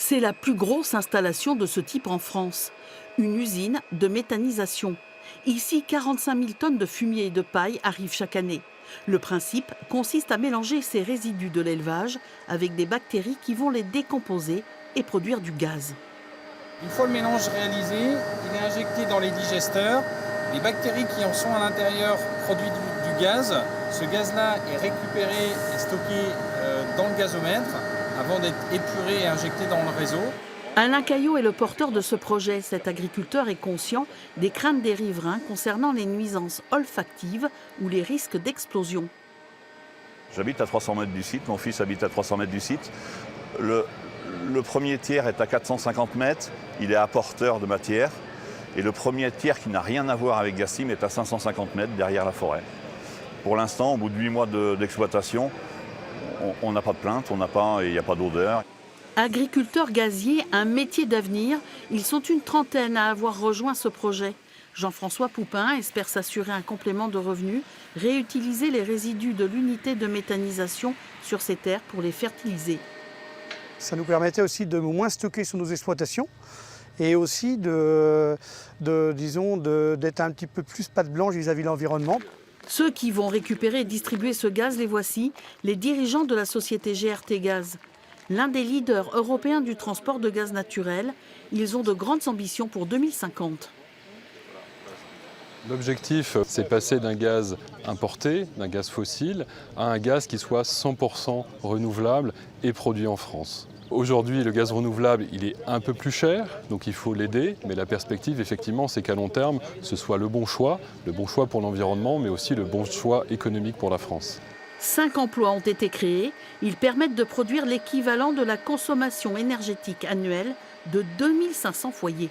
C'est la plus grosse installation de ce type en France. Une usine de méthanisation. Ici, 45 000 tonnes de fumier et de paille arrivent chaque année. Le principe consiste à mélanger ces résidus de l'élevage avec des bactéries qui vont les décomposer et produire du gaz. Une fois le mélange réalisé, il est injecté dans les digesteurs. Les bactéries qui en sont à l'intérieur produisent du gaz. Ce gaz-là est récupéré et stocké dans le gazomètre avant d'être épuré et injecté dans le réseau. Alain Caillot est le porteur de ce projet. Cet agriculteur est conscient des craintes des riverains concernant les nuisances olfactives ou les risques d'explosion. J'habite à 300 mètres du site, mon fils habite à 300 mètres du site. Le premier tiers est à 450 mètres, il est apporteur de matière. Et le premier tiers qui n'a rien à voir avec Gassim est à 550 mètres derrière la forêt. Pour l'instant, au bout de 8 mois d'exploitation, on n'a pas de plainte, il n'y a pas d'odeur. Agriculteurs gaziers, un métier d'avenir. Ils sont une trentaine à avoir rejoint ce projet. Jean-François Poupin espère s'assurer un complément de revenus, réutiliser les résidus de l'unité de méthanisation sur ces terres pour les fertiliser. Ça nous permettait aussi de moins stocker sur nos exploitations et aussi d'être un petit peu plus patte blanche vis-à-vis de l'environnement. Ceux qui vont récupérer et distribuer ce gaz, les voici, les dirigeants de la société GRT Gaz. L'un des leaders européens du transport de gaz naturel, ils ont de grandes ambitions pour 2050. L'objectif, c'est passer d'un gaz importé, d'un gaz fossile, à un gaz qui soit 100% renouvelable et produit en France. Aujourd'hui, le gaz renouvelable, il est un peu plus cher, donc il faut l'aider. Mais la perspective, effectivement, c'est qu'à long terme, ce soit le bon choix pour l'environnement, mais aussi le bon choix économique pour la France. 5 emplois ont été créés. Ils permettent de produire l'équivalent de la consommation énergétique annuelle de 2500 foyers.